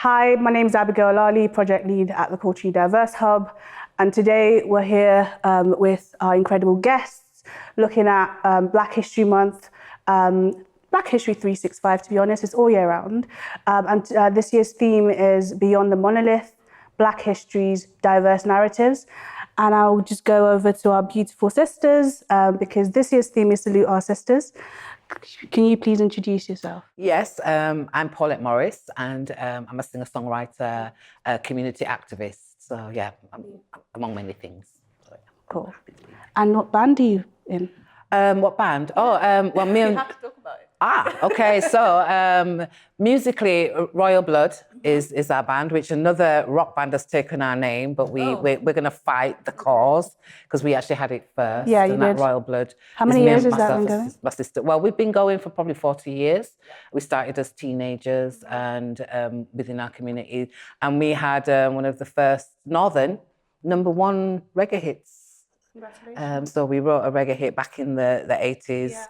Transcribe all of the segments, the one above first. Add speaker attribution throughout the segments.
Speaker 1: Hi, my name is Abigail Lally, project lead at the Culturally Diverse Hub. And today we're here with our incredible guests looking at Black History Month, Black History 365 to be honest, it's all year round. This year's theme is Beyond the Monolith, Black Histories, Diverse Narratives. And I'll just go over to our beautiful sisters because this year's theme is Salute Our Sisters. Can you please introduce yourself?
Speaker 2: Yes, I'm Paulette Morris and I'm a singer-songwriter, community activist. So yeah, I'm among many things. So, yeah.
Speaker 1: Cool. And what band are you in?
Speaker 2: What band? Well, me and...
Speaker 3: You have to talk about it.
Speaker 2: Okay. So musically, Royal Blood is our band, which another rock band has taken our name, but we're going to fight the cause because we actually had it first.
Speaker 1: Yeah, you
Speaker 2: and
Speaker 1: did.
Speaker 2: That Royal Blood.
Speaker 1: How many years has that been going?
Speaker 2: My sister. Well, we've been going for probably 40 years. We started as teenagers and within our community, and we had one of the first Northern #1 reggae hits.
Speaker 1: Congratulations.
Speaker 2: So we wrote a reggae hit back in the 80s. Yeah.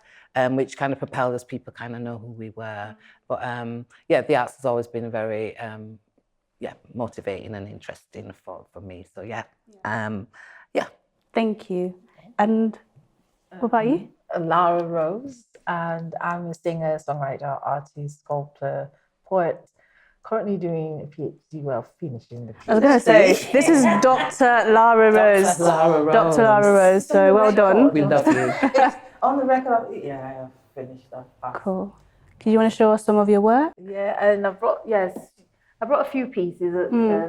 Speaker 2: Which kind of propelled us, people kind of know who we were. But yeah, the arts has always been very motivating and interesting for me. So yeah.
Speaker 1: Thank you. And what about you?
Speaker 3: Lara Rose, and I'm a singer, songwriter, artist, sculptor, poet. Currently doing a PhD, well, finishing the PhD.
Speaker 1: I was going to say, this is Dr. Lara Rose. Dr. Lara Rose, so well done.
Speaker 2: We love you.
Speaker 3: On the record, I have finished that.
Speaker 1: Cool. Do you want to show us some of your work?
Speaker 3: Yeah, and I brought a few pieces.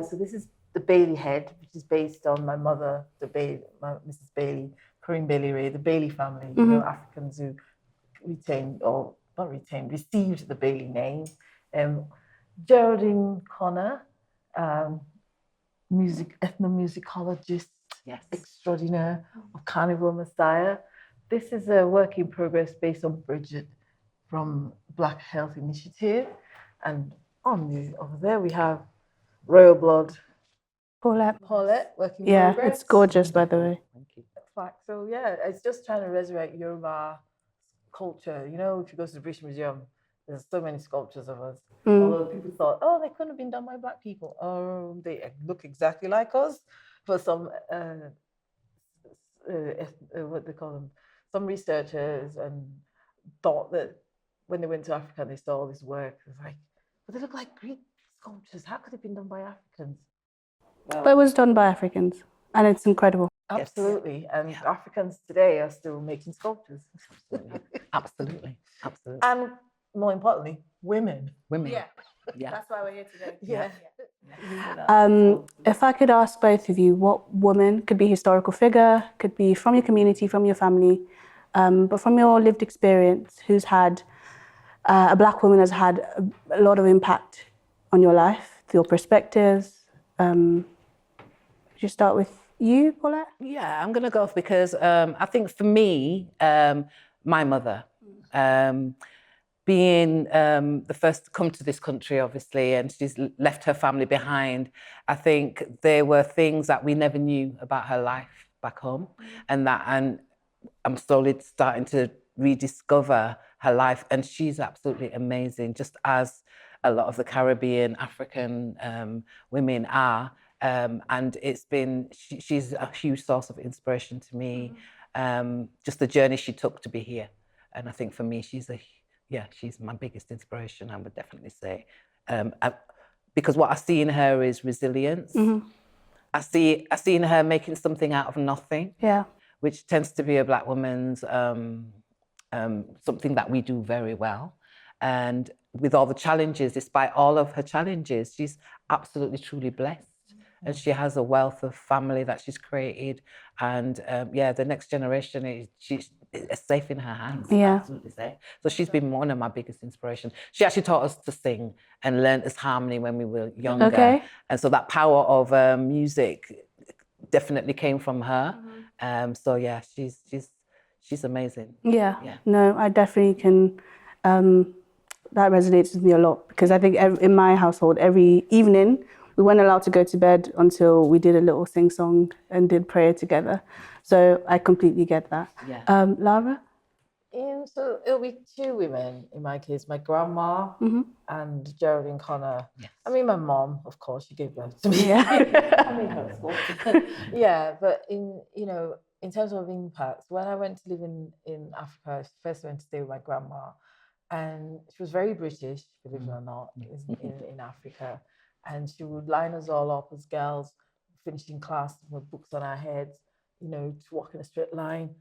Speaker 3: So this is the Bailey head, which is based on my mother, Mrs. Bailey, Corinne Bailey Ray, the Bailey family, you know, Africans who received the Bailey name. Geraldine Connor, ethnomusicologist,
Speaker 2: yes,
Speaker 3: extraordinaire of Carnival Messiah. This is a work in progress based on Bridget from Black Health Initiative. And over there we have Royal Blood. Paulette working in progress.
Speaker 1: Yeah, it's gorgeous, by the way.
Speaker 2: Thank you.
Speaker 3: So yeah, it's just trying to resurrect Yoruba culture. You know, if you go to the British Museum, there's so many sculptures of us. Although people thought, oh, they couldn't have been done by Black people. Oh, they look exactly like us. For some, what they call them, some researchers thought that when they went to Africa and they saw all this work, it was like, but they look like Greek sculptures. How could it have been done by Africans? Well,
Speaker 1: But it was done by Africans, and it's incredible.
Speaker 3: Absolutely. And Africans today are still making sculptures.
Speaker 2: Absolutely.
Speaker 3: And more importantly, women.
Speaker 2: Yeah.
Speaker 3: That's why we're here today. Yeah.
Speaker 1: If I could ask both of you, what woman, could be a historical figure, could be from your community, from your family, but from your lived experience, who's had, a Black woman has had a lot of impact on your life, your perspectives. Could you start with you, Paulette?
Speaker 2: Yeah, I'm going to go because I think for me, my mother, being the first to come to this country, obviously, and she's left her family behind, I think there were things that we never knew about her life back home, and I'm slowly starting to rediscover her life, and she's absolutely amazing, just as a lot of the Caribbean, African women are. And she's a huge source of inspiration to me. Just the journey she took to be here. And I think for me, she's my biggest inspiration, I would definitely say. Because what I see in her is resilience. I see in her making something out of nothing.
Speaker 1: Yeah.
Speaker 2: Which tends to be a Black woman's something that we do very well. And with all the challenges, despite all of her challenges, she's absolutely, truly blessed. And she has a wealth of family that she's created. And the next generation, she's safe in her hands.
Speaker 1: Yeah.
Speaker 2: Absolutely safe. So she's been one of my biggest inspirations. She actually taught us to sing and learned us harmony when we were younger.
Speaker 1: Okay.
Speaker 2: And so that power of music definitely came from her. So yeah, she's amazing.
Speaker 1: Yeah. No, I definitely can. That resonates with me a lot because I think in my household, every evening, we weren't allowed to go to bed until we did a little sing-song and did prayer together. So I completely get that.
Speaker 2: Yeah.
Speaker 1: Lara?
Speaker 3: So it'll be two women in my case, my grandma and Geraldine Connor.
Speaker 2: Yes.
Speaker 3: I mean, my mom, of course, she gave birth to me.
Speaker 1: Yeah.
Speaker 3: I made her school. Yeah, but in terms of impacts, when I went to live in Africa, I first went to stay with my grandma, and she was very British, believe it or not, in Africa, and she would line us all up as girls, finishing class with books on our heads, to walk in a straight line,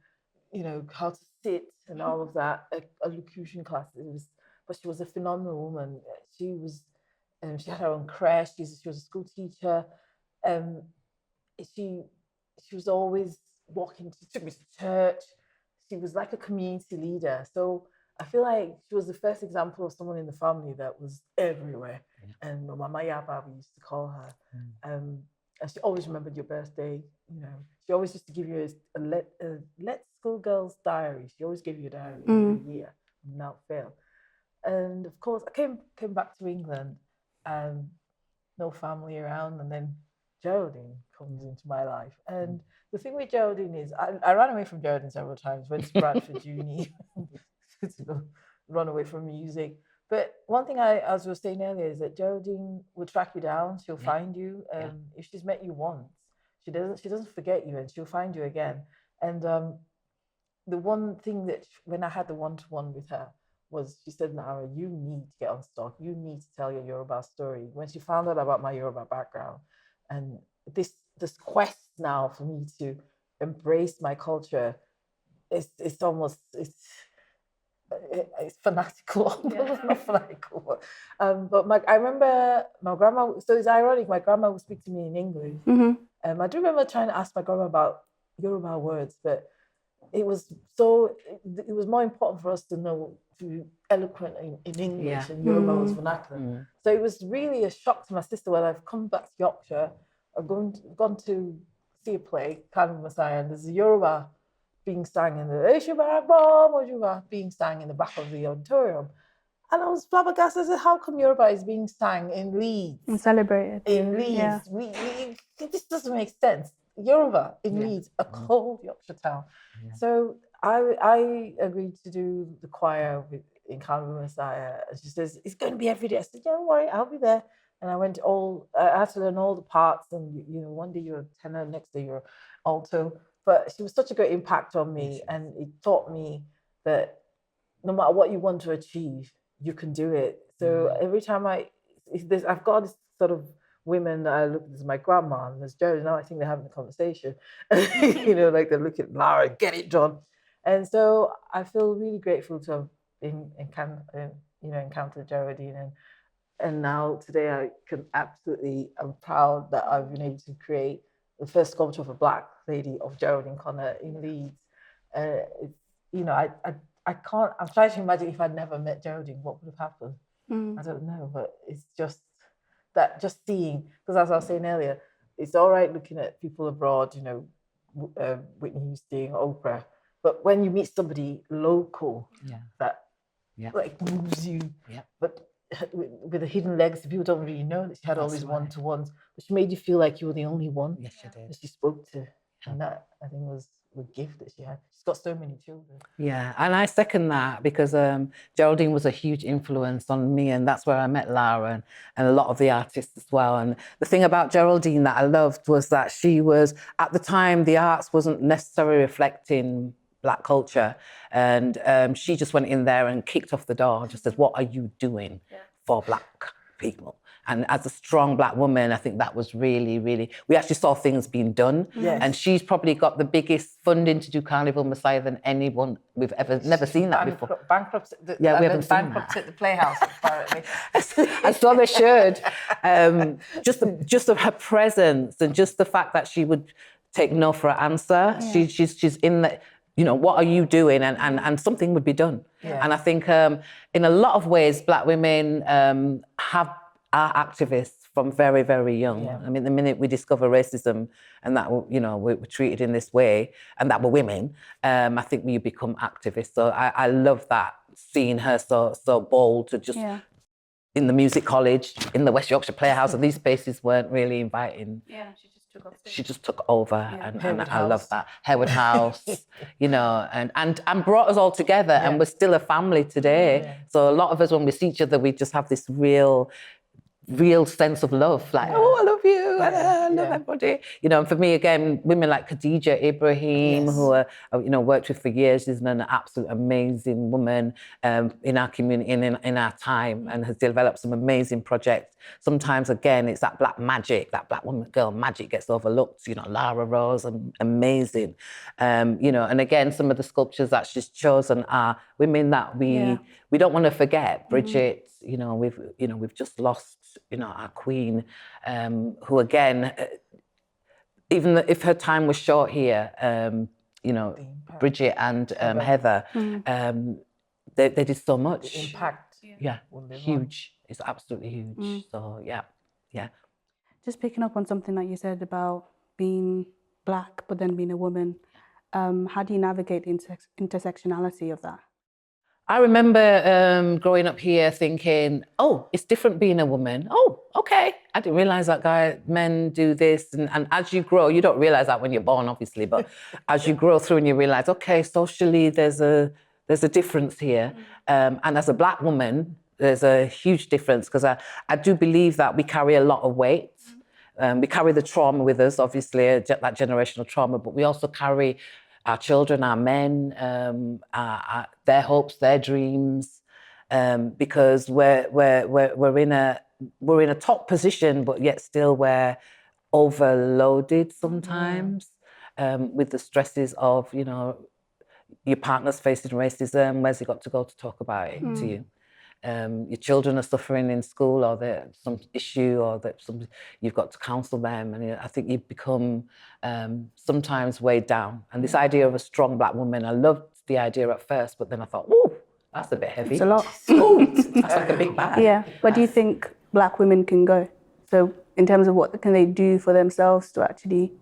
Speaker 3: how to sit and all of that, elocution classes. But she was a phenomenal woman. She was, she had her own creche. She was a school teacher. She was always walking. She took me to church. She was like a community leader. So I feel like she was the first example of someone in the family that was everywhere. Yeah. And Mama Yaba, we used to call her. And she always remembered your birthday. She always used to give you a let schoolgirl's diary. She always gave you a diary every year, without fail. And of course, I came back to England, no family around, and then Geraldine comes into my life. And the thing with Geraldine is, I ran away from Geraldine several times. Went to Bradford Uni to run away from music. But one thing as we were saying earlier, is that Geraldine will track you down. She'll find you. If she's met you once, she doesn't forget you, and she'll find you again. And the one thing that when I had the one-to-one with her was, she said, Nara, you need to get on stock. You need to tell your Yoruba story. When she found out about my Yoruba background, and this quest now for me to embrace my culture, it's fanatical. It's not fanatical. But I remember my grandma, so it's ironic, my grandma would speak to me in English. I do remember trying to ask my grandma about Yoruba words, but it was more important for us to be eloquent in English, and Yoruba was vernacular. So it was really a shock to my sister when I've come back to Yorkshire. I've gone to see a play, Carnival Messiah, and there's a Yoruba being sang in being sang in the back of the auditorium. And I was flabbergasted. I said, how come Yoruba is being sang in Leeds?
Speaker 1: And celebrated.
Speaker 3: In Leeds. Yeah. This doesn't make sense. Yoruba in Leeds, a cold Yorkshire town. Yeah. So I agreed to do the choir in Carnival Messiah. And she says, it's going to be every day. I said, yeah, don't worry, I'll be there. And I had to learn all the parts. And, one day you're a tenor, next day you're alto. But she was such a great impact on me, and it taught me that no matter what you want to achieve, you can do it. So every time I've got this sort of women that I look at, as my grandma and as Joe, now I think they're having a conversation, like they're looking at Lara, get it done. And so I feel really grateful to have encountered Geraldine, and now today I'm proud that I've been able to create the first sculpture of a Black lady of Geraldine Connor in Leeds. I can't, I'm trying to imagine if I'd never met Geraldine, what would have happened? I don't know, but it's just seeing, because as I was saying earlier, it's all right looking at people abroad, Whitney Houston, Oprah, but when you meet somebody local that like moves you, but with a hidden legacy, people don't really know that she had all these one-to-ones, but she made you feel like you were the only one that she spoke to. And that, I think, was the gift that she had. She's got so many children.
Speaker 2: Yeah, and I second that, because Geraldine was a huge influence on me, and that's where I met Lara and a lot of the artists as well. And the thing about Geraldine that I loved was that she was, at the time, the arts wasn't necessarily reflecting Black culture, and she just went in there and kicked off the door, just said, what are you doing for Black people? And as a strong Black woman, I think that was really, really, we actually saw things being done. Yes. And she's probably got the biggest funding to do Carnival Messiah than anyone we've never seen that before.
Speaker 3: Bankrupt at the Playhouse, apparently.
Speaker 2: And so they should. Just her presence, and just the fact that she would take no for an answer. Yeah. She's in the, what are you doing? And something would be done. Yeah. And I think in a lot of ways, Black women are activists from very, very young. Yeah. I mean, the minute we discover racism and that, we're treated in this way, and that we're women, I think we become activists. So I love that, seeing her so bold to just, in the music college, in the West Yorkshire Playhouse, and these spaces weren't really inviting.
Speaker 1: Yeah, she just
Speaker 2: she just took over, and
Speaker 3: Harewood
Speaker 2: I love
Speaker 3: House.
Speaker 2: that. Harewood House, you know, and brought us all together, and we're still a family today. So a lot of us, when we see each other, we just have this real sense of love, like, oh, I love you, I love everybody. You know, and for me, again, women like Khadija Ibrahim, who are, you know, worked with for years, is an absolute amazing woman in our community and in our time, and has developed some amazing projects. Sometimes, again, it's that black magic, that black woman girl magic gets overlooked. You know, Lara Rose, amazing. You know, and again, some of the sculptures that she's chosen are women that we don't want to forget. Bridget, you know, we've just lost, you know, our queen, who again, even if her time was short here, you know, Bridget and Heather, they did so much.
Speaker 3: The impact,
Speaker 2: huge. It's absolutely huge. So yeah.
Speaker 1: Just picking up on something that you said about being black, but then being a woman, how do you navigate the intersectionality of that?
Speaker 2: I remember growing up here thinking, oh, it's different being a woman. Oh, okay. I didn't realize that men do this. And as you grow, you don't realize that when you're born, obviously, but as you grow through and you realize, okay, socially, there's a difference here. And as a black woman, there's a huge difference, because I do believe that we carry a lot of weight. We carry the trauma with us, obviously, that generational trauma, but we also carry our children, our men, their hopes, their dreams, because we're in a top position, but yet still we're overloaded sometimes with the stresses of, you know, your partner's facing racism. Where's he got to go to talk about it to you? Your children are suffering in school, or there's some issue, or you've got to counsel them, and I think you become sometimes weighed down. And this idea of a strong black woman, I loved the idea at first, but then I thought, oh, that's a bit heavy.
Speaker 1: It's a lot.
Speaker 2: That's like a big bag.
Speaker 1: Yeah. Where do you think black women can go? So in terms of what can they do for themselves to actually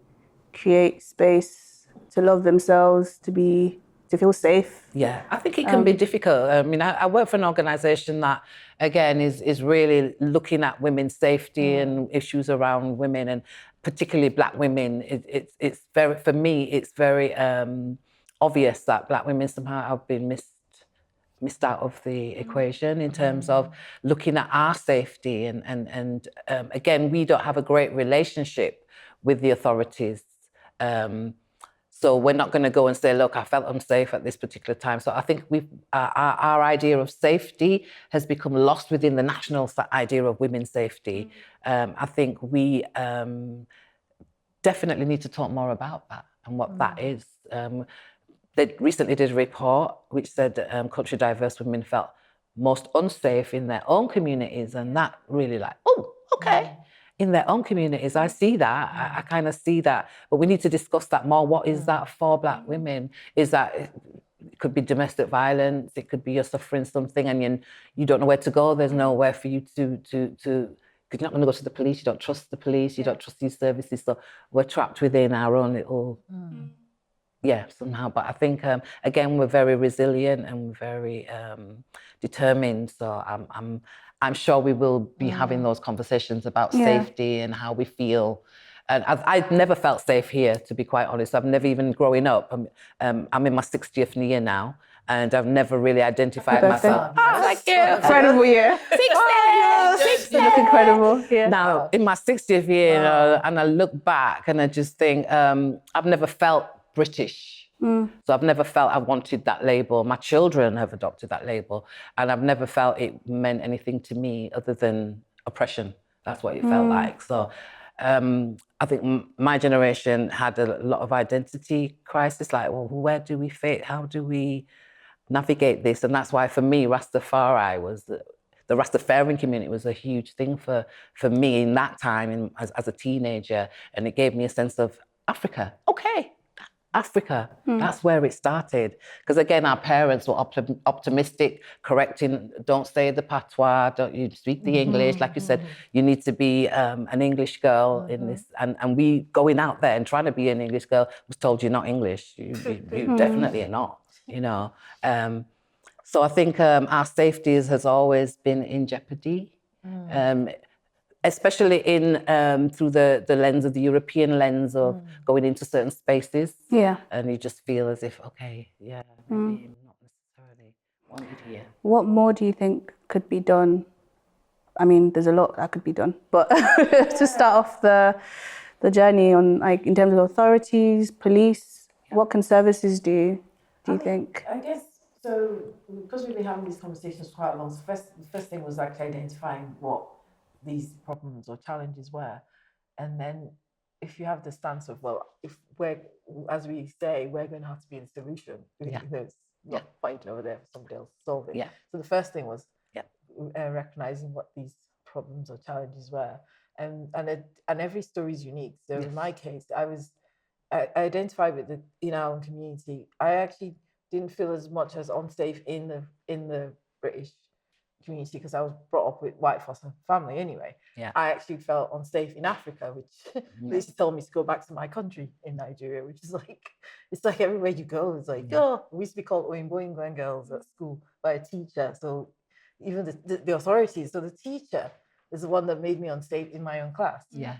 Speaker 1: create space to love themselves, to feel safe?
Speaker 2: Yeah, I think it can be difficult. I mean, I work for an organisation that, again, is really looking at women's safety and issues around women, and particularly black women. It's very, for me, it's very obvious that black women somehow have been missed out of the equation in terms of looking at our safety. And again, we don't have a great relationship with the authorities. So we're not going to go and say, look, I felt unsafe at this particular time. So I think our idea of safety has become lost within the national idea of women's safety. I think we definitely need to talk more about that and what that is. They recently did a report which said culturally diverse women felt most unsafe in their own communities, and that really like, oh, okay. In their own communities, I see that, I kind of see that, but we need to discuss that more. What is that for black women? Is that, it could be domestic violence, it could be you're suffering something and you don't know where to go, there's nowhere for you to because you're not going to go to the police, you don't trust the police, you don't trust these services, so we're trapped within our own little, somehow. But I think, again, we're very resilient and we're very determined, so I'm sure we will be having those conversations about safety and how we feel. And I've never felt safe here, to be quite honest. I've never even growing up. I'm in my 60th year now, and I've never really identified myself. Oh, thank you.
Speaker 1: Incredible year.
Speaker 2: 60.
Speaker 1: You look incredible. Yeah.
Speaker 2: Now, in my 60th year, and I look back and I just think, I've never felt British. So I've never felt I wanted that label. My children have adopted that label, and I've never felt it meant anything to me other than oppression. That's what it felt like. So I think my generation had a lot of identity crisis, like, well, where do we fit? How do we navigate this? And that's why, for me, Rastafari was the Rastafarian community was a huge thing for me in that time as a teenager, and it gave me a sense of Africa. Okay. Africa, that's where it started. Because again, our parents were optimistic, correcting, don't say the patois, don't you speak the English. Like you said, you need to be an English girl in this. And we going out there and trying to be an English girl was told you're not English. You definitely are not, you know. So I think our safety has always been in jeopardy. especially in through the lens of the European lens of going into certain spaces.
Speaker 1: Yeah.
Speaker 2: And you just feel as if, okay, yeah, maybe not necessarily wanted here.
Speaker 1: What more do you think could be done? I mean, there's a lot that could be done, but to start off the journey on, like, in terms of authorities, police, what can services do you think?
Speaker 3: I guess so, because we've been having these conversations for quite long. So the first thing was actually identifying what these problems or challenges were, and then if you have the stance of, well, if we're, as we say, we're going to have to be the solution. There's not fighting over there for somebody else to solve it.
Speaker 2: Yeah.
Speaker 3: So the first thing was recognizing what these problems or challenges were, and every story is unique. So in my case, I identified with in our own community. I actually didn't feel as much as unsafe in the British community because I was brought up with white foster family anyway.
Speaker 2: Yeah.
Speaker 3: I actually felt unsafe in Africa, which they used to tell me to go back to my country in Nigeria, which is like, it's like everywhere you go, it's like, we used to be called Oyinbo girls at school by a teacher. So even the authorities, so the teacher is the one that made me unsafe in my own class.
Speaker 2: Yes.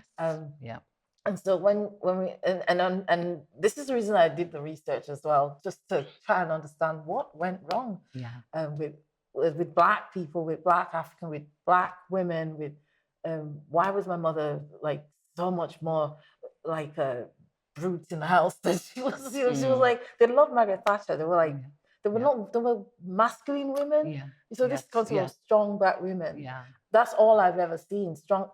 Speaker 3: And so when we and this is the reason I did the research as well, just to try and understand what went wrong with Black people, with Black African, with Black women, with why was my mother like so much more like a brute in the house than she was. She was like, they loved Margaret Thatcher. They were like, they were masculine women. So this concept of strong Black women. That's all I've ever seen. Strong.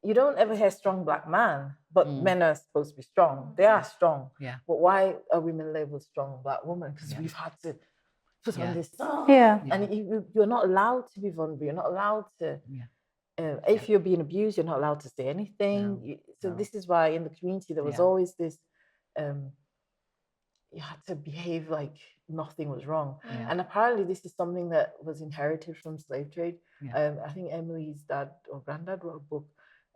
Speaker 3: You don't ever hear strong Black man, but men are supposed to be strong. They are strong. But why are women labeled strong Black women? Because we've had to put on this. And you're not allowed to be vulnerable. You're not allowed to. If you're being abused, you're not allowed to say anything. This is why in the community there was always this. You had to behave like nothing was wrong. And apparently this is something that was inherited from slave trade. I think Emily's dad or granddad wrote a book.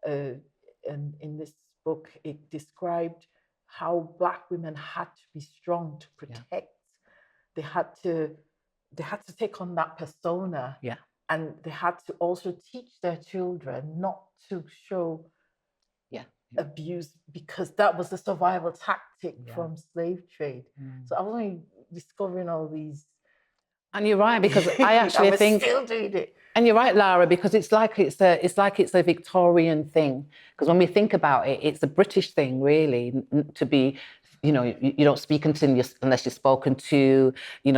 Speaker 3: And in this book, it described how Black women had to be strong to protect. They had to take on that persona. And they had to also teach their children not to show abuse, because that was the survival tactic from slave trade. So I was only discovering all these.
Speaker 2: And you're right, because I actually think
Speaker 3: still doing it.
Speaker 2: And you're right, Lara, because it's like it's a Victorian thing. Because when we think about it, it's a British thing, really, to be, you don't speak unless you're spoken to.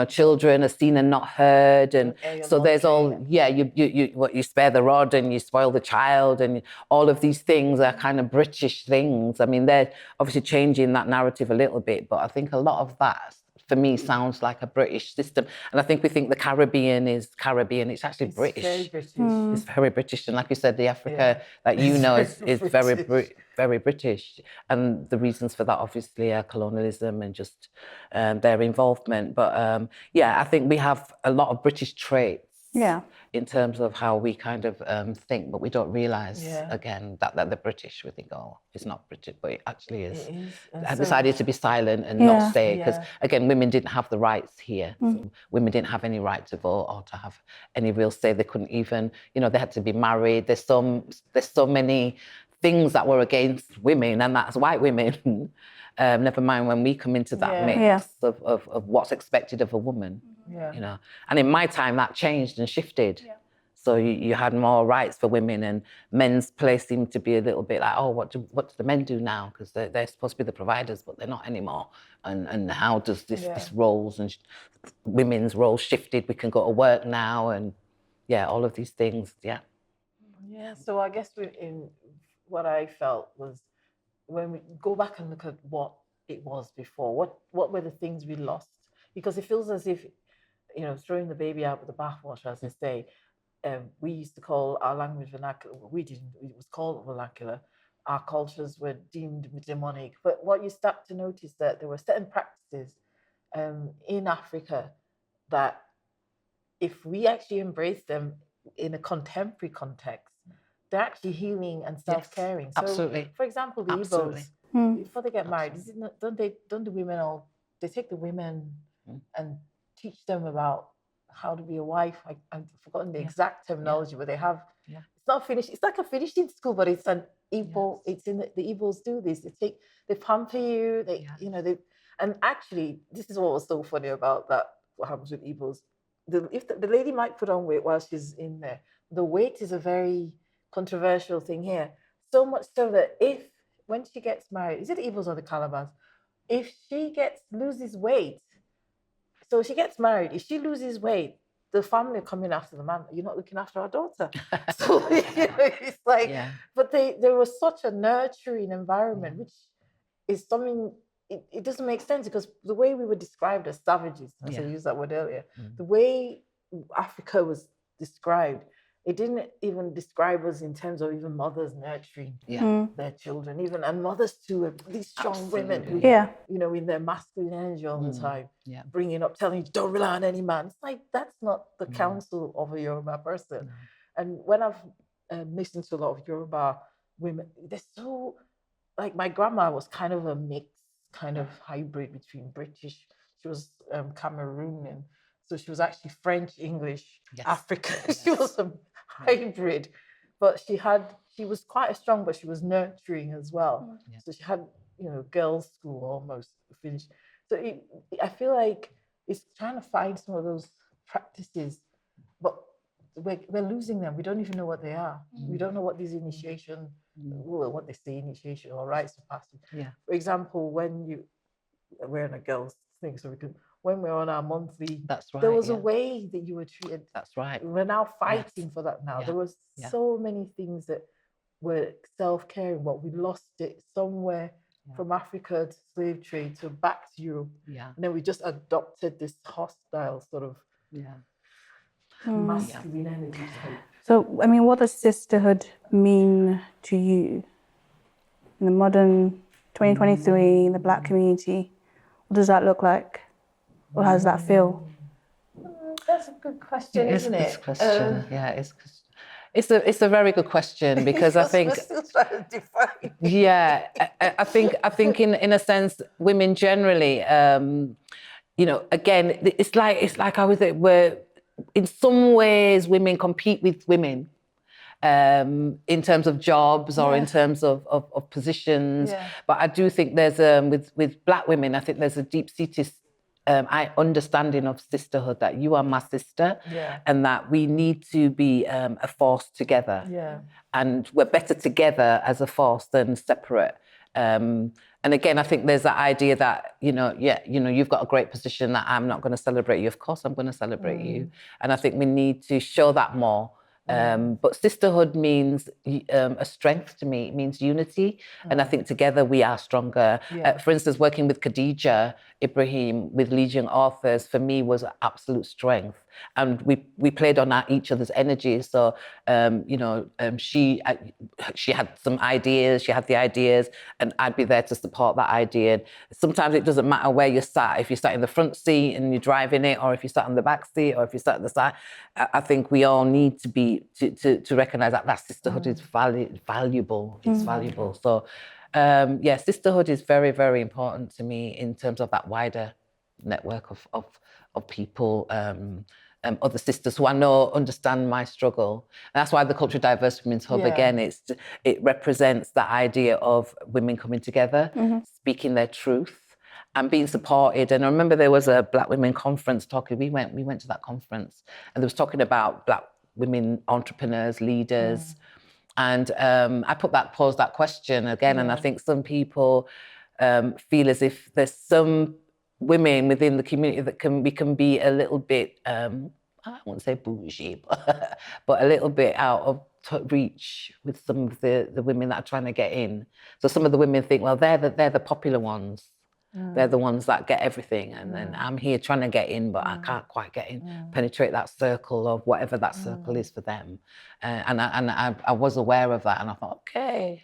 Speaker 2: Children are seen and not heard, and so there's you spare the rod and you spoil the child, and all of these things are kind of British things. I mean, they're obviously changing that narrative a little bit, but I think a lot of that, for me, sounds like a British system. And I think we think the Caribbean is Caribbean. It's actually British.
Speaker 3: Very British.
Speaker 2: It's very British. And like you said, the Africa that is very British. And the reasons for that, obviously, are colonialism and just their involvement. But I think we have a lot of British traits in terms of how we kind of think, but we don't realise, again, that they're British. We think, oh, it's not British, but it actually is. I decided to be silent and not say, because, again, women didn't have the rights here. So women didn't have any right to vote or to have any real say. They couldn't even, they had to be married. There's so many things that were against women, and that's white women. Never mind when we come into that mix of what's expected of a woman. And in my time that changed and shifted. So you had more rights for women, and men's place seemed to be a little bit like, oh, what do the men do now? Because they're supposed to be the providers, but they're not anymore. And how does this roles and women's roles shifted? We can go to work now, and all of these things.
Speaker 3: So I guess in what I felt was, when we go back and look at what it was before, what were the things we lost? Because it feels as if, throwing the baby out with the bathwater, as they say. We used to call our language vernacular. We didn't. It was called vernacular. Our cultures were deemed demonic. But what you start to notice, that there were certain practices in Africa that, if we actually embrace them in a contemporary context, they're actually healing and self-caring. So,
Speaker 2: absolutely.
Speaker 3: for example, the Igbos, before they get married, don't the women they take the women and teach them about how to be a wife. I've forgotten the exact terminology, but they have.
Speaker 2: Yeah.
Speaker 3: It's not finished. It's like a finishing school, but it's an evil.
Speaker 2: Yes.
Speaker 3: It's in the evils do this. They pamper you. They and actually this is what was so funny about that. What happens with evils? If the lady might put on weight while she's in there, the weight is a very controversial thing here. So much so that when she gets married, is it the evils or the calabars? If she loses weight, so she gets married. If she loses weight, the family are coming after the man. You're not looking after our daughter. So it's like, but there was such a nurturing environment, which is something. It doesn't make sense because the way we were described as savages, as I used that word earlier, the way Africa was described, it didn't even describe us in terms of even mothers nurturing their children, and mothers too, these strong women who, in their masculine energy all the time, bringing up, telling you, don't rely on any man. It's like, that's not the counsel of a Yoruba person. And when I've listened to a lot of Yoruba women, they're so, like, my grandma was kind of a mix, kind of hybrid between British. She was Cameroonian, so she was actually French, English, African. She was a hybrid, but she was quite strong, but she was nurturing as well. So she had, girls' school almost finished. So I feel like it's trying to find some of those practices, but we're losing them. We don't even know what they are. We don't know what these initiation, what they say, initiation or rites of passage. For example, when we're in a girls' thing, so when we're on our monthly, there was a way that you were treated.
Speaker 2: That's right.
Speaker 3: We're now fighting for that now. There was so many things that were self-caring, but we lost it somewhere from Africa to slave trade to back to Europe. And then we just adopted this hostile sort of masculine energy type.
Speaker 1: So, I mean, what does sisterhood mean to you in the modern 2023 in the Black community? What does that look like? Or how does that feel?
Speaker 3: That's a good question, isn't it?
Speaker 2: It's a question. It's a very good question because I think
Speaker 3: we're still trying to define.
Speaker 2: I think in a sense, women generally, again, it's like I was we're in some ways women compete with women. In terms of jobs or in terms of positions. But I do think there's, with Black women, I think there's a deep-seated understanding of sisterhood, that you are my sister and that we need to be a force together. And we're better together as a force than separate. And again, I think there's that idea that, you've got a great position, that I'm not going to celebrate you. Of course, I'm going to celebrate you. And I think we need to show that more. But sisterhood means a strength to me. It means unity. And I think together we are stronger. For instance, working with Khadija Ibrahim with Legion Authors, for me, was an absolute strength. And we played on each other's energies. So, she had some ideas, she had the ideas, and I'd be there to support that idea. And sometimes it doesn't matter where you sat. If you sat in the front seat and you're driving it, or if you sat on the back seat, or if you sat at the side, I think we all need to be to recognise that sisterhood is valuable. It's valuable. So, sisterhood is very, very important to me in terms of that wider network of people, other sisters who I know understand my struggle. And that's why the Culturally Diverse Women's Hub, again, it represents that idea of women coming together, speaking their truth, and being supported. And I remember there was a Black Women Conference talking. We went to that conference, and there was talking about Black women entrepreneurs, leaders. And I posed that question again, and I think some people feel as if there's some women within the community that we can be a little bit, I won't say bougie, but a little bit out of reach with some of the women that are trying to get in. So some of the women think, well, they're the popular ones. They're the ones that get everything, and then I'm here trying to get in, but I can't quite get in, penetrate that circle of whatever that circle is for them. And I was aware of that, and I thought, okay,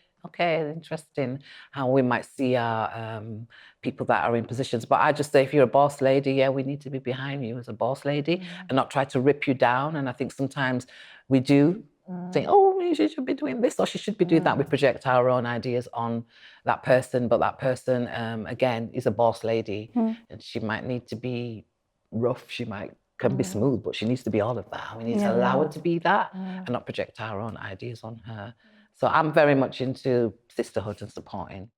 Speaker 2: interesting how we might see our people that are in positions. But I just say, if you're a boss lady, we need to be behind you as a boss lady and not try to rip you down. And I think sometimes we do think, she should be doing this or she should be doing that. We project our own ideas on that person, but that person, again, is a boss lady, and she might need to be rough. She might can be smooth, but she needs to be all of that. We need to allow her to be that and not project our own ideas on her. So I'm very much into sisterhood and supporting.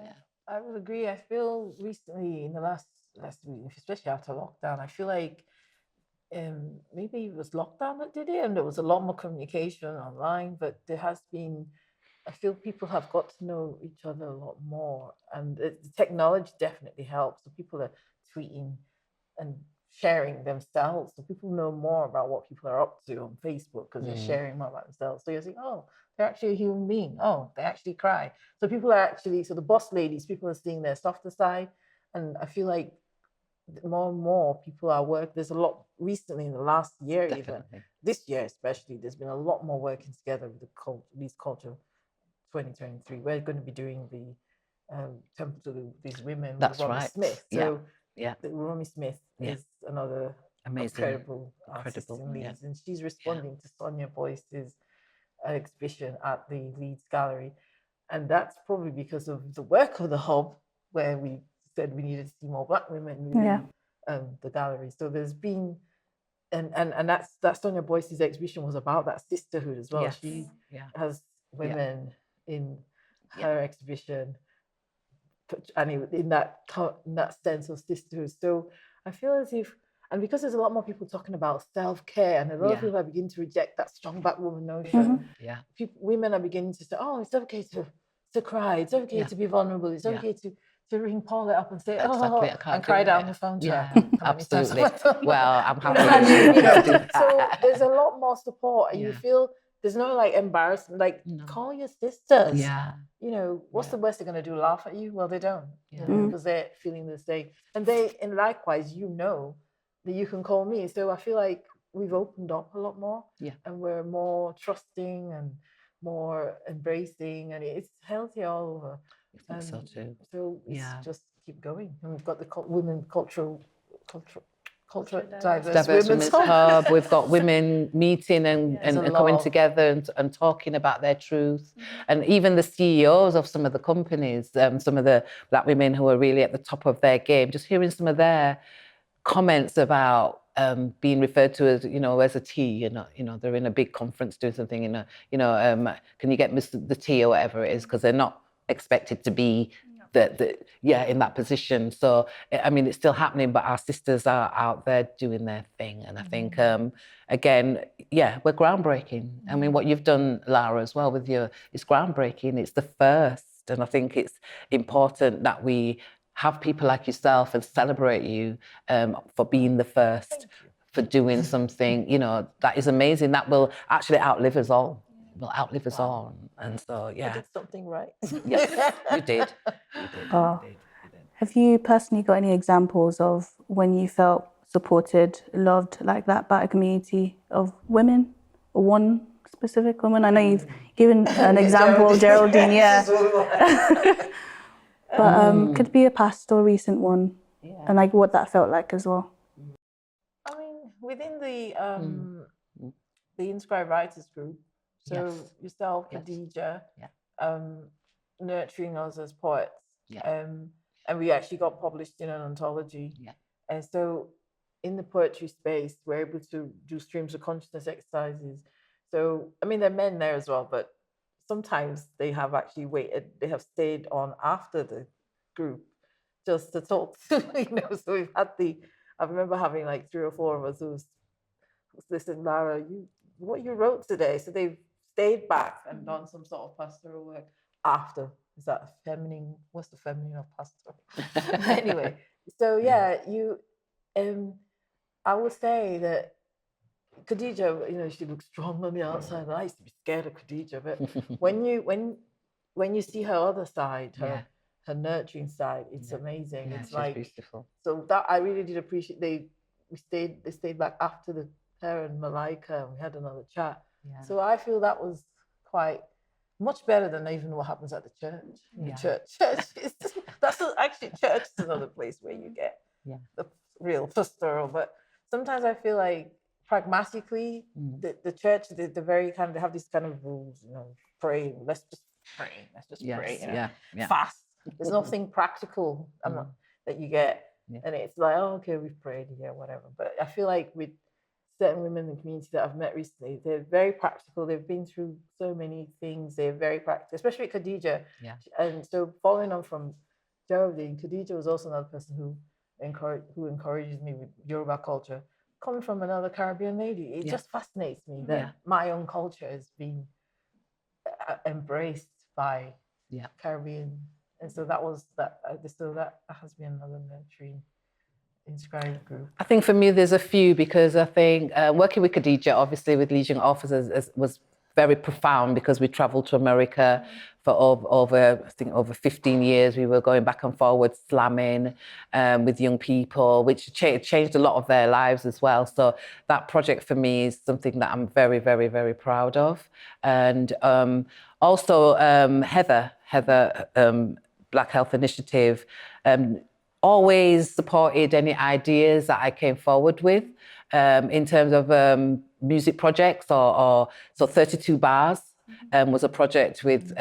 Speaker 3: Yeah, I would agree. I feel recently in the last week, especially after lockdown, I feel like maybe it was lockdown that did it, and there was a lot more communication online, but there has been, I feel people have got to know each other a lot more, and the technology definitely helps. So people are tweeting and sharing themselves, so people know more about what people are up to on Facebook because they're sharing more about themselves. So you're saying, oh, they're actually a human being. Oh, they actually cry. So people are actually, so the boss ladies, people are seeing their softer side, and I feel like more and more people are there's a lot recently in the last year, even this year especially, there's been a lot more working together with the Leeds Culture 2023. We're going to be doing the temple to these women.
Speaker 2: That's
Speaker 3: with Romy
Speaker 2: right.
Speaker 3: Smith. So
Speaker 2: yeah.
Speaker 3: Romy Smith is another
Speaker 2: amazing,
Speaker 3: incredible artist in Leeds, and she's responding to Sonia Boyce's exhibition at the Leeds Gallery, and that's probably because of the work of the hub, where we said we needed to see more Black women within the gallery. So there's been, and that Sonia Boyce's exhibition was about that sisterhood as well.
Speaker 2: Yes.
Speaker 3: She has women in her exhibition, and in that sense of sisterhood. So I feel as if, and because there's a lot more people talking about self-care, and a lot of people are beginning to reject that strong Black woman notion. Women are beginning to say, oh, it's okay to cry, it's okay to be vulnerable, it's okay to ring Paula up and say, and cry down the phone to her.
Speaker 2: Absolutely. Well, I'm happy.
Speaker 3: So there's a lot more support, and you feel there's no like embarrassment, like call your sisters. You know, what's the worst they're going to do? Laugh at you? Well, they don't, because they're feeling the same. And likewise, that you can call me. So I feel like we've opened up a lot more, and we're more trusting and more embracing, and it's healthy all over.
Speaker 2: I think so too.
Speaker 3: So it's just keep going, and we've got the women cultural diverse women's
Speaker 2: hub. We've got women meeting and coming together and talking about their truth, and even the CEOs of some of the companies, some of the Black women who are really at the top of their game, just hearing some of their comments about being referred to as, as a T, they're in a big conference doing something, can you get the T or whatever it is, because they're not expected to be in that position. So I mean, it's still happening, but our sisters are out there doing their thing, and I think again, we're groundbreaking. I mean, what you've done, Lara, as well with it's groundbreaking. It's the first, and I think it's important that we have people like yourself and celebrate you for being the first, for doing something, that is amazing. That will actually outlive us all. Will outlive us all. And so,
Speaker 3: I did something right.
Speaker 2: Yes, you did.
Speaker 1: Have you personally got any examples of when you felt supported, loved like that by a community of women, or one specific woman? I know you've given an example, Geraldine, but could be a past or recent one, and like what that felt like as well.
Speaker 3: I mean, within the Inscribed Writers group, so yourself, Khadija, nurturing us as poets, and we actually got published in an anthology, and so in the poetry space, we're able to do streams of consciousness exercises. So I mean, there are men there as well, but sometimes they have actually they have stayed on after the group just to talk to, so we've had I remember having like 3 or 4 of us who listened, Lara, what you wrote today. So they've stayed back and done some sort of pastoral work after. Is that feminine? What's the feminine of pastoral? Anyway, so I would say that Khadija, she looks strong on the outside, and I used to be scared of Khadija, but when you see her other side, her nurturing side, it's amazing. It's like
Speaker 2: beautiful.
Speaker 3: So that I really did appreciate. They stayed back after her and Malaika, and we had another chat. So I feel that was quite much better than even what happens at the church. Church is another place where you get the real pastoral. But sometimes I feel like pragmatically, the church, the very kind of, they have these kind of rules, praying. Let's just pray. Let's just pray. Fast. There's nothing practical that you get. And it's like, oh, okay, we've prayed, yeah, whatever. But I feel like with certain women in the community that I've met recently, they're very practical. They've been through so many things. They're very practical, especially Khadija.
Speaker 2: Yeah.
Speaker 3: And so following on from Geraldine, Khadija was also another person who encourages me with Yoruba culture. Coming from another Caribbean lady, it just fascinates me that my own culture has been embraced by Caribbean. And so that has been another nurturing, inspiring group.
Speaker 2: I think for me, there's a few, because I think working with Khadija, obviously with Legion Officers, was very profound, because we traveled to America for over 15 years. We were going back and forward slamming with young people, which changed a lot of their lives as well. So that project for me is something that I'm very, very, very proud of. And also Heather, Black Health Initiative, always supported any ideas that I came forward with in terms of music projects so 32 Bars was a project with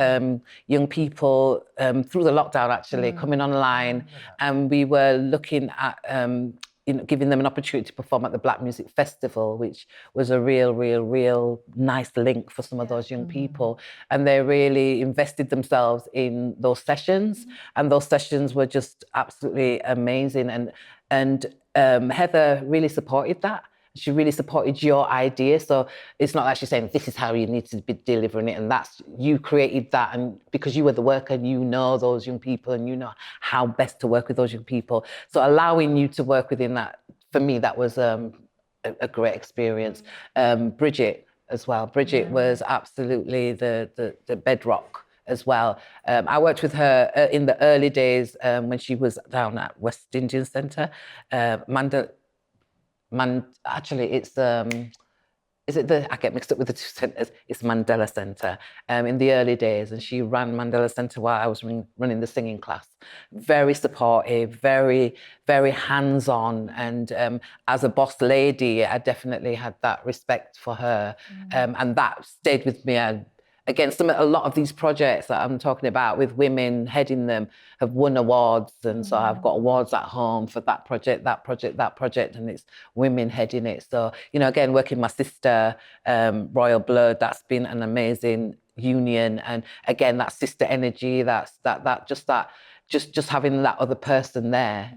Speaker 2: young people through the lockdown, actually, coming online, and we were looking at giving them an opportunity to perform at the Black Music Festival, which was a real nice link for some of those young people. And they really invested themselves in those sessions, and those sessions were just absolutely amazing. And Heather really supported that. She really supported your idea. So it's not actually saying this is how you need to be delivering it, and that's, you created that, and because you were the worker and you know those young people and you know how best to work with those young people. So allowing you to work within that, for me, that was a great experience. Bridget as well. Bridget was absolutely the bedrock as well. I worked with her in the early days when she was down at West Indian Centre. Actually, it's I get mixed up with the two centres. It's Mandela Centre in the early days, and she ran Mandela Centre while I was running the singing class. Very supportive, very, very hands-on, and as a boss lady, I definitely had that respect for her, and that stayed with me. Again, a lot of these projects that I'm talking about with women heading them have won awards. And so I've got awards at home for that project, and it's women heading it. So, again, working with my sister, Royal Blood, that's been an amazing union. And again, that sister energy, just having that other person there.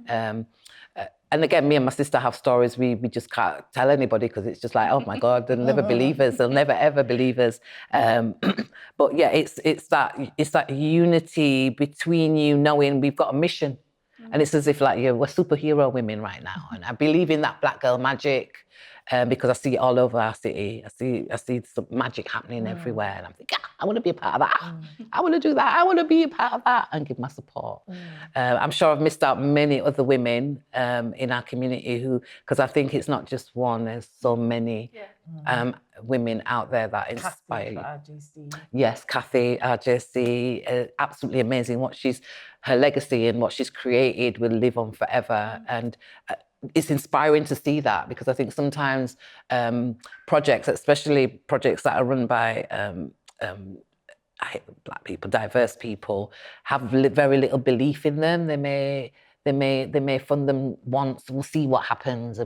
Speaker 2: And again, me and my sister have stories we just can't tell anybody, because it's just like, oh my God, they'll never believe us. They'll never ever believe us. But yeah, it's that unity between you, knowing we've got a mission, and it's as if like we're superhero women right now. And I believe in that black girl magic. Because I see it all over our city. I see some magic happening everywhere, and I'm thinking, I want to be a part of that. I want to do that. I want to be a part of that, and give my support. I'm sure I've missed out many other women in our community because I think it's not just one. There's so many women out there that inspire you.
Speaker 3: RJC.
Speaker 2: Yes, Kathy, RJC, absolutely amazing. Her legacy and what she's created will live on forever, and. It's inspiring to see that, because I think sometimes projects, especially projects that are run by Black people, diverse people, have very little belief in them. They may fund them once. We'll see what happens,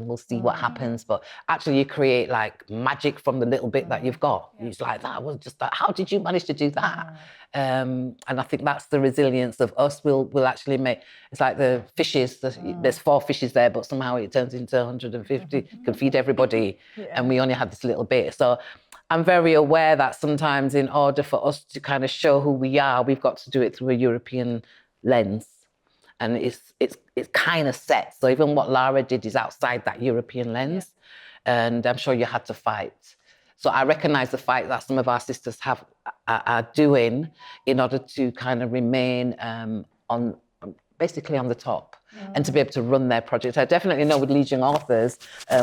Speaker 2: but actually you create like magic from the little bit that you've got. It's like, that was just like, how did you manage to do that? And I think that's the resilience of us. We'll actually make, it's like the fishes, there's 4 fishes there, but somehow it turns into 150, can feed everybody, and we only had this little bit. So I'm very aware that sometimes in order for us to kind of show who we are, we've got to do it through a European lens. And it's kind of set. So even what Lara did is outside that European lens. And I'm sure you had to fight. So I recognise the fight that some of our sisters are doing in order to kind of remain basically on the top and to be able to run their project. I definitely know with Legion Authors,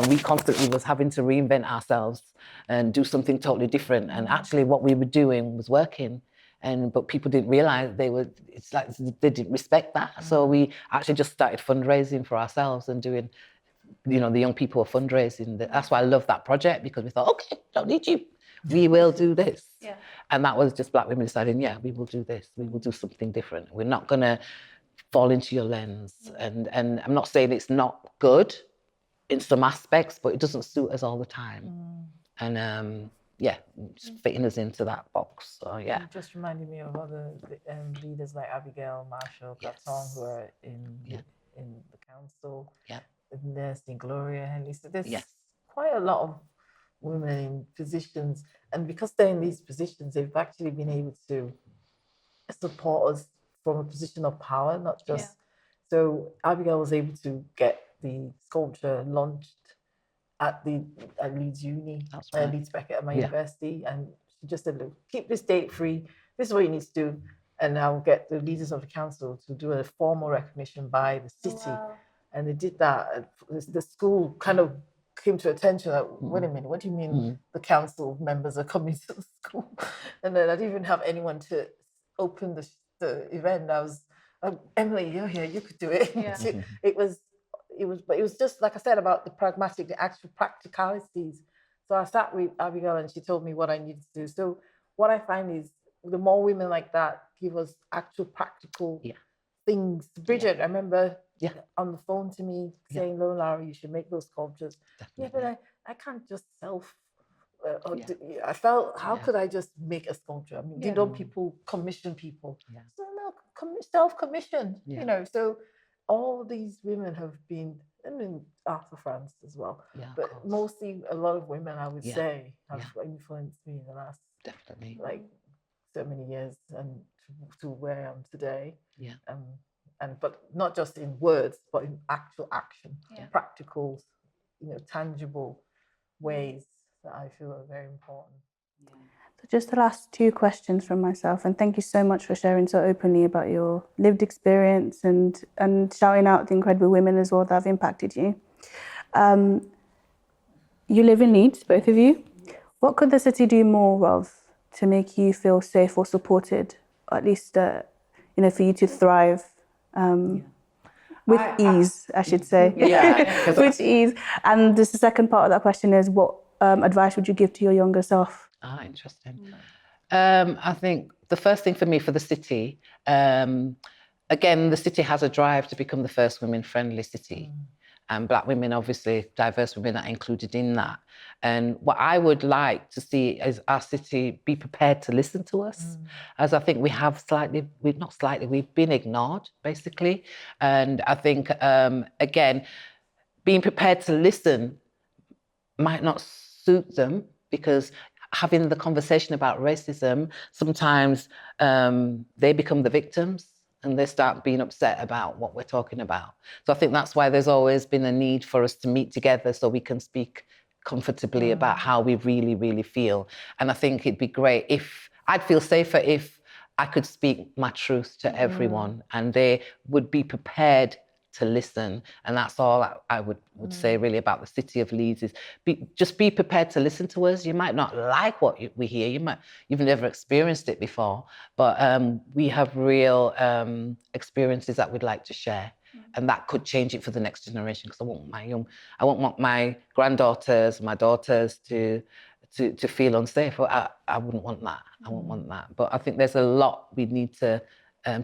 Speaker 2: we constantly was having to reinvent ourselves and do something totally different. And actually what we were doing was working. But people didn't realise it's like they didn't respect that. So we actually just started fundraising for ourselves and doing, the young people were fundraising. That's why I love that project, because we thought, okay, don't need you. We will do this. And that was just Black women deciding, we will do this. We will do something different. We're not going to fall into your lens. And I'm not saying it's not good in some aspects, but it doesn't suit us all the time. And yeah, just fitting us into that box. So yeah.
Speaker 3: It just reminded me of other leaders like Abigail, Marshall, Gatong, who are in the council.
Speaker 2: Yeah.
Speaker 3: Nursing Gloria Henley. So there's
Speaker 2: Yes.
Speaker 3: quite a lot of women in positions, and because they're in these positions, they've actually been able to support us from a position of power, not just. So Abigail was able to get the sculpture launched at Leeds Uni,
Speaker 2: That's right.
Speaker 3: Leeds Beckett at my university, and she just said, "Look, keep this date free. This is what you need to do, and I'll get the leaders of the council to do a formal recognition by the city." Wow. And they did that. The school kind of came to attention that, wait a minute, what do you mean the council members are coming to the school? And then I didn't even have anyone to open the event. I was, Emily, you're here, you could do it. Yeah. But it was just, like I said, about the pragmatic, the actual practicalities. So I sat with Abigail and she told me what I needed to do. So what I find is the more women like that give us actual practical things. Bridget, I remember on the phone to me saying, "No, Laura, you should make those sculptures." Definitely. Yeah, but I can't just I felt, how could I just make a sculpture? I mean, don't people commission people? So no, self-commission, you know. So all these women have been, I mean, Arthur France as well, but mostly a lot of women, I would say, have influenced me in the last like so many years and to where I am today. But not just in words, but in actual action, practical, you know, tangible ways that I feel are very important.
Speaker 1: So just the last two questions from myself, and thank you so much for sharing so openly about your lived experience and shouting out the incredible women as well that have impacted you. You live in Leeds, both of you. What could the city do more of to make you feel safe or supported, or at least you know, for you to thrive with ease, I should say. With ease. And just the second part of that question is, what advice would you give to your younger self?
Speaker 2: Interesting. I think the first thing for me, for the city, again, the city has a drive to become the first women-friendly city. And Black women, obviously, diverse women are included in that. And what I would like to see is our city be prepared to listen to us, as I think we have we've been ignored, basically. And I think, again, being prepared to listen might not suit them, because having the conversation about racism, sometimes they become the victims and they start being upset about what we're talking about. So I think that's why there's always been a need for us to meet together so we can speak comfortably about how we really, really feel. And I think it'd be great I'd feel safer if I could speak my truth to everyone and they would be prepared to listen. And that's all I would say really about the city of Leeds is just be prepared to listen to us. You might not like what we hear. You've never experienced it before, but we have real experiences that we'd like to share. And that could change it for the next generation, because I won't want my granddaughters, my daughters to feel unsafe. I wouldn't want that. I wouldn't want that. But I think there's a lot we need to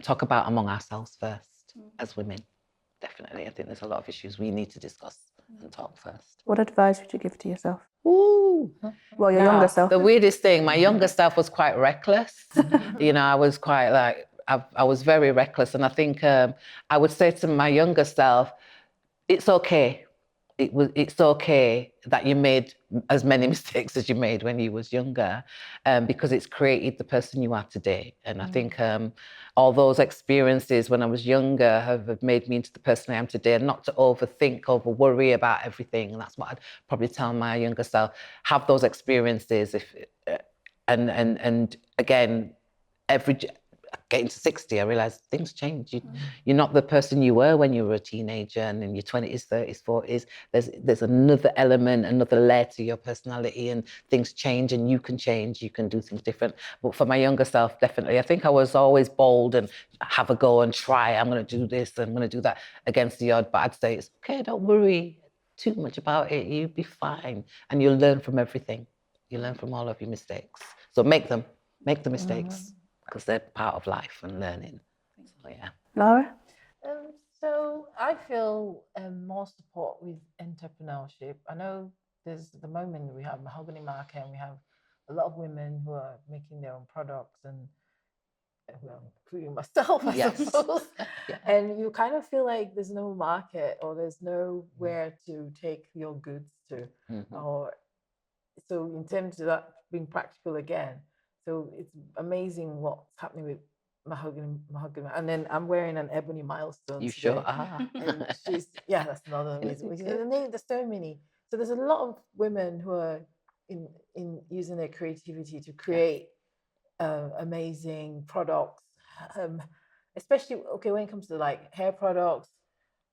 Speaker 2: talk about among ourselves first as women. Definitely. I think there's a lot of issues we need to discuss and talk first.
Speaker 1: What advice would you give to yourself?
Speaker 2: Ooh.
Speaker 1: Well, your younger self.
Speaker 2: The weirdest thing, my younger self was quite reckless. You know, I was quite like, I was very reckless. And I think I would say to my younger self, it's okay. It's okay that you made as many mistakes as you made when you was younger, because it's created the person you are today. And I think all those experiences when I was younger have made me into the person I am today, and not to over worry about everything. And that's what I'd probably tell my younger self: have those experiences. And again, getting to 60, I realised things change. You're not the person you were when you were a teenager, and in your 20s, 30s, 40s, there's another element, another layer to your personality, and things change and you can change, you can do things different. But for my younger self, definitely, I think I was always bold and have a go and try. I'm going to do this, I'm going to do that against the odd, but I'd say it's okay, don't worry too much about it, you'll be fine. And you'll learn from everything. You learn from all of your mistakes. So make the mistakes. Because they're part of life and learning. So, yeah.
Speaker 1: Laura?
Speaker 3: So I feel more support with entrepreneurship. I know there's the moment we have mahogany market and we have a lot of women who are making their own products and well, including myself, I suppose.
Speaker 2: Yeah.
Speaker 3: And you kind of feel like there's no market or there's nowhere to take your goods to. Or so in terms of that being practical again. So it's amazing what's happening with mahogany. And then I'm wearing an ebony milestone.
Speaker 2: You
Speaker 3: today.
Speaker 2: sure are.
Speaker 3: And she's that's another reason. Which is there's so many. So there's a lot of women who are in using their creativity to create amazing products, especially when it comes to like hair products,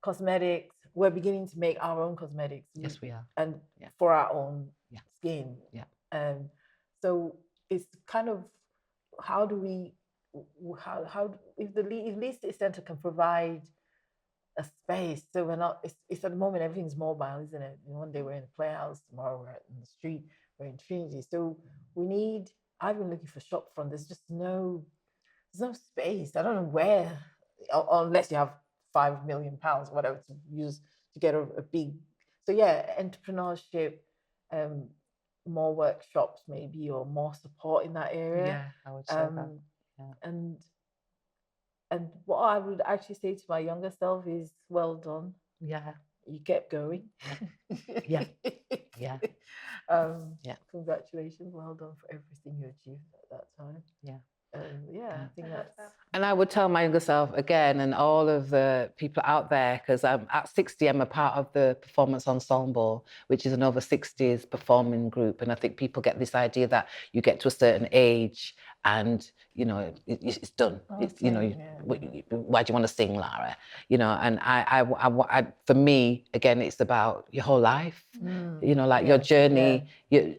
Speaker 3: cosmetics. We're beginning to make our own cosmetics.
Speaker 2: Yes, we are.
Speaker 3: And for our own skin.
Speaker 2: Yeah.
Speaker 3: So it's kind of how do we if the Leeds City Centre can provide a space, so we're not. It's at the moment everything's mobile, isn't it? One day we're in the playhouse, tomorrow we're in the street, we're in Trinity. So we need. I've been looking for shop front. There's just no space. I don't know where, unless you have £5 million, whatever, to use to get a big. So entrepreneurship, more workshops maybe, or more support in that area.
Speaker 2: Yeah, I would say that. Yeah.
Speaker 3: And what I would actually say to my younger self is, well done.
Speaker 2: Yeah.
Speaker 3: You kept going.
Speaker 2: Yeah. Yeah.
Speaker 3: Congratulations. Well done for everything you achieved at that time.
Speaker 2: Yeah.
Speaker 3: I think that's.
Speaker 2: And I would tell my younger self again, and all of the people out there, because I'm at 60, I'm a part of the performance ensemble, which is an over 60s performing group. And I think people get this idea that you get to a certain age and, it's done. Why do you want to sing, Lara? And I for me, again, it's about your whole life. Your journey,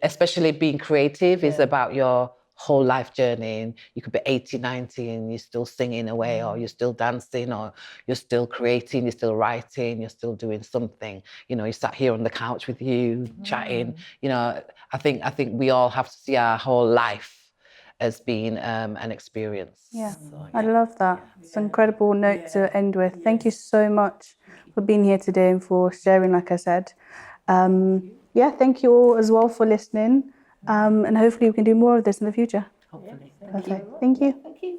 Speaker 2: especially being creative is about your whole life journey, and you could be 80, 90 and you're still singing away, or you're still dancing, or you're still creating, you're still writing, you're still doing something. You sat here on the couch with you chatting. I think we all have to see our whole life as being an experience.
Speaker 1: I love that. It's an incredible note to end with. Thank you so much for being here today and for sharing, like I said. Thank you all as well for listening. And hopefully we can do more of this in the future.
Speaker 2: Hopefully.
Speaker 1: Perfect. Thank you.
Speaker 3: Thank you.